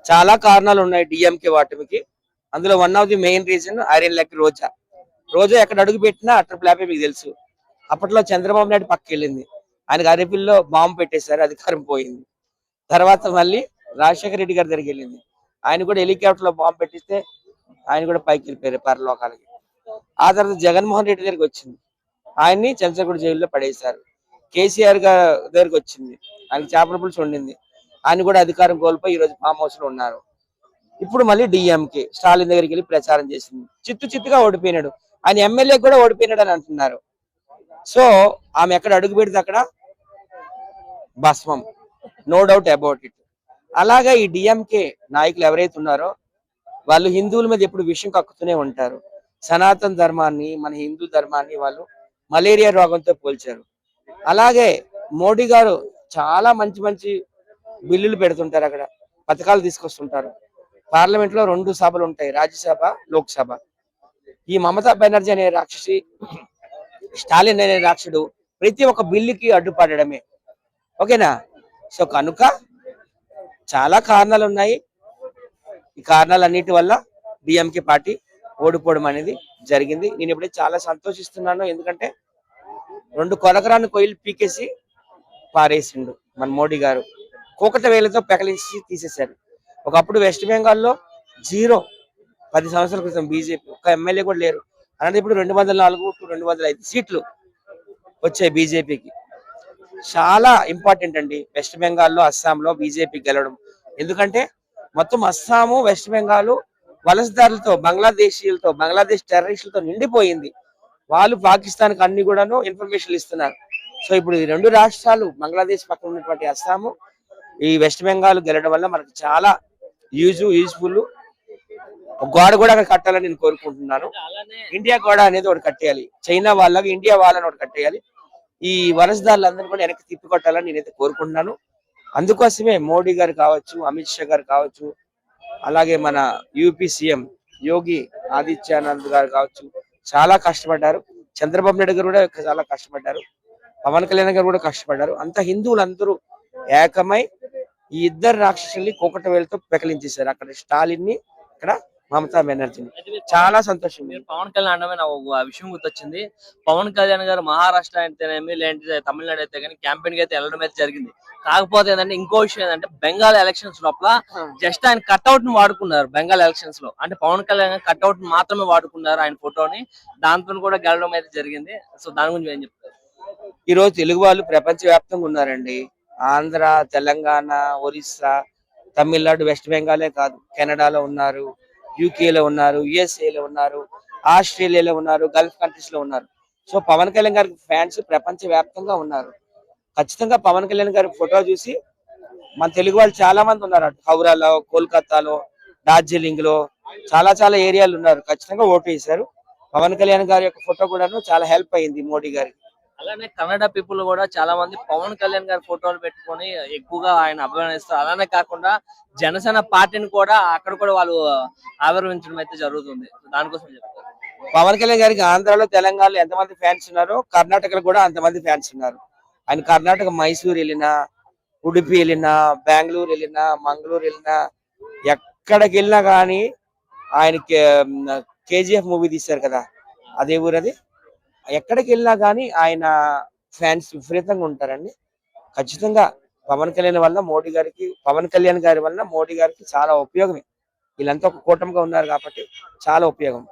చాలా కారణాలు ఉన్నాయి డిఎంకే వాటికి. అందులో one of the main reason iron leg Roja. Roja ఎక్కడ అడుగు పెట్టినా ట్రిపుల్ ఆపే మీకు తెలుసు. అప్పట్లో చంద్రబాబు నాయుడు పక్కకి వెళ్ళింది. ఆయనకు అరపిల్లో బాంబు పెట్టేశారు, అధికారం పోయింది. తర్వాత మళ్ళీ రాజశేఖర రెడ్డి గారి దగ్గరికి వెళ్ళింది. ఆయన కూడా హెలికాప్టర్ లో బాంబు పెట్టిస్తే ఆయన కూడా పైకి వెళ్ళిపోయారు పరలోకాలకి. ఆ తర్వాత జగన్మోహన్ రెడ్డి దగ్గరికి వచ్చింది, ఆయన్ని చంద్రగూడ జైల్లో పడేశారు. కేసీఆర్ గారి దగ్గరికి వచ్చింది, ఆయన చేపల పులుసు వండింది, ఆయన కూడా అధికారం కోల్పోయి ఈ రోజు ఫామ్ హౌస్ లో ఉన్నారు. ఇప్పుడు మళ్ళీ డిఎంకే స్టాలిన్ దగ్గరికి వెళ్ళి ప్రచారం చేసింది, చిత్తుగా ఓడిపోయినాడు. ఆయన ఎమ్మెల్యే కూడా ఓడిపోయినాడు అని అంటున్నారు. సో ఆమె ఎక్కడ అడుగు పెడితే అక్కడ భస్మం, నో డౌట్ అబౌట్ ఇట్. అలాగా ఈ డిఎంకే నాయకులు ఎవరైతే ఉన్నారో వాళ్ళు హిందువుల మీద ఎప్పుడు విషయం కక్కుతూనే ఉంటారు. సనాతన ధర్మాన్ని, మన హిందూ ధర్మాన్ని వాళ్ళు మలేరియా రోగంతో పోల్చారు. అలాగే మోడీ గారు చాలా మంచి మంచి బిల్లులు పెడుతుంటారు, అక్కడ పథకాలు తీసుకొస్తుంటారు. పార్లమెంట్ లో 2 సభలు ఉంటాయి, రాజ్యసభ, లోక్సభ. ఈ మమతా బెనర్జీ అనే రాక్షసి, స్టాలిన్ అనే రాక్షసుడు ప్రతి ఒక్క బిల్లుకి అడ్డుపడమే. ఓకేనా? సో కనుక చాలా కారణాలు ఉన్నాయి. ఈ కారణాలన్నిటి వల్ల డిఎంకే పార్టీ ఓడిపోవడం అనేది జరిగింది. నేను ఇప్పుడే చాలా సంతోషిస్తున్నాను, ఎందుకంటే 2 కొనకరాన్ని కొయ్యలు పీకేసి పారేసిండు మన మోడీ గారు. కూకట వేలతో పెకలించి తీసేశారు. ఒకప్పుడు వెస్ట్ బెంగాల్లో 0, 10 సంవత్సరాల క్రితం బీజేపీ ఒక్క ఎమ్మెల్యే కూడా లేరు. అలాంటి ఇప్పుడు 204 to 205 సీట్లు వచ్చాయి బీజేపీకి. చాలా ఇంపార్టెంట్ అండి వెస్ట్ బెంగాల్లో, అస్సాంలో బీజేపీ గెలవడం. ఎందుకంటే మొత్తం అస్సాము, వెస్ట్ బెంగాల్ వలసదారులతో, బంగ్లాదేశీయులతో, బంగ్లాదేశ్ టెర్రరిస్టులతో నిండిపోయింది. వాళ్ళు పాకిస్తాన్కి అన్ని కూడాను ఇన్ఫర్మేషన్ ఇస్తున్నారు. సో ఇప్పుడు ఈ 2 రాష్ట్రాలు, బంగ్లాదేశ్ పక్కన ఉన్నటువంటి అస్సాము, ఈ వెస్ట్ బెంగాల్ గెలవడం వల్ల మనకు చాలా యూజ్ఫుల్. గోడ కూడా అక్కడ కట్టాలని నేను కోరుకుంటున్నాను. ఇండియా గోడ అనేది ఒకటి కట్టేయాలి, చైనా వాళ్ళకి ఇండియా వాళ్ళని ఒకటి కట్టేయాలి. ఈ వలసదారులందరూ కూడా వెనక్కి తిప్పికొట్టాలని నేనైతే కోరుకుంటున్నాను. అందుకోసమే మోడీ గారు కావచ్చు, అమిత్ షా గారు కావచ్చు, అలాగే మన యూపీ సీఎం యోగి ఆదిత్యనాథ్ గారు కావచ్చు, చాలా కష్టపడ్డారు. చంద్రబాబు నాయుడు గారు కూడా చాలా కష్టపడ్డారు. పవన్ కళ్యాణ్ గారు కూడా కష్టపడ్డారు. అంత హిందువులందరూ ఏకమై ఈ ఇద్దరు రాక్షసుల్ని కూకట వేలతో పెకలించేశారు, అక్కడ స్టాలిన్ ని, ఇక్కడ మమతా బెనర్జీని. చాలా సంతోషం. మీరు పవన్ కళ్యాణ్ అనడమే నాకు ఒక విషయం గుర్తొచ్చింది. పవన్ కళ్యాణ్ గారు మహారాష్ట్ర అయితేనేమి, లేదంటే తమిళనాడు అయితే కానీ క్యాంపెయిన్ కి అయితే వెళ్ళడం అయితే జరిగింది. కాకపోతే ఏంటంటే ఇంకో విషయం ఏంటంటే బెంగాల్ ఎలక్షన్స్ లోపల జస్ట్ ఆయన కట్అవుట్ ని వాడుకున్నారు. బెంగాల్ ఎలక్షన్స్ లో అంటే పవన్ కళ్యాణ్ కట్అవుట్ ని మాత్రమే వాడుకున్నారు, ఆయన ఫోటోని. దాంతో కూడా గెలవడం అయితే జరిగింది. సో దాని గురించి ఏం చెప్తారు? ఈ రోజు తెలుగు వాళ్ళు ప్రపంచ వ్యాప్తంగా ఉన్నారండి. ఆంధ్ర, తెలంగాణ, ఒరిస్సా, తమిళనాడు, వెస్ట్ బెంగాలే కాదు, కెనడాలో ఉన్నారు, యూకేలో ఉన్నారు, యుఎస్ఏలో ఉన్నారు, ఆస్ట్రేలియాలో ఉన్నారు, గల్ఫ్ కంట్రీస్ లో ఉన్నారు. సో పవన్ కళ్యాణ్ గారికి ఫ్యాన్స్ ప్రపంచ వ్యాప్తంగా ఉన్నారు. ఖచ్చితంగా పవన్ కళ్యాణ్ గారి ఫోటో చూసి మన తెలుగు వాళ్ళు చాలా మంది ఉన్నారు, హౌరాలో, కోల్కతాలో, డార్జిలింగ్ లో, చాలా ఏరియాలు ఉన్నారు. ఖచ్చితంగా ఓటు వేశారు. పవన్ కళ్యాణ్ గారి యొక్క ఫోటో కూడాను చాలా హెల్ప్ అయింది మోడీ గారికి. అలానే కన్నడ పీపుల్ కూడా చాలా మంది పవన్ కళ్యాణ్ గారి ఫోటోలు పెట్టుకొని ఎక్కువగా ఆయన అభిమానిస్తారు. అలానే కాకుండా జనసేన పార్టీని కూడా అక్కడ కూడా వాళ్ళు ఆవిర్భించడం అయితే జరుగుతుంది. దానికోసం చెప్తారు. పవన్ కళ్యాణ్ గారికి ఆంధ్రాలో, తెలంగాణలో ఎంతమంది ఫ్యాన్స్ ఉన్నారో కర్ణాటకలో కూడా అంతమంది ఫ్యాన్స్ ఉన్నారు. ఆయన కర్ణాటక మైసూర్ వెళ్ళినా, ఉడిపి వెళ్ళినా, బెంగళూరు వెళ్ళినా, మంగళూరు వెళ్ళినా, ఎక్కడికి వెళ్ళినా కానీ ఆయనకి కేజీఎఫ్ మూవీ తీశారు కదా, అదే ఊరు అది. ఎక్కడికి వెళ్ళినా కానీ ఆయన ఫ్యాన్స్ విపరీతంగా ఉంటారండి. ఖచ్చితంగా పవన్ కళ్యాణ్ వల్ల మోడీ గారికి, పవన్ కళ్యాణ్ గారి వల్ల మోడీ గారికి చాలా ఉపయోగమే. వీళ్ళంతా ఒక కూటమిగా ఉన్నారు కాబట్టి చాలా ఉపయోగం.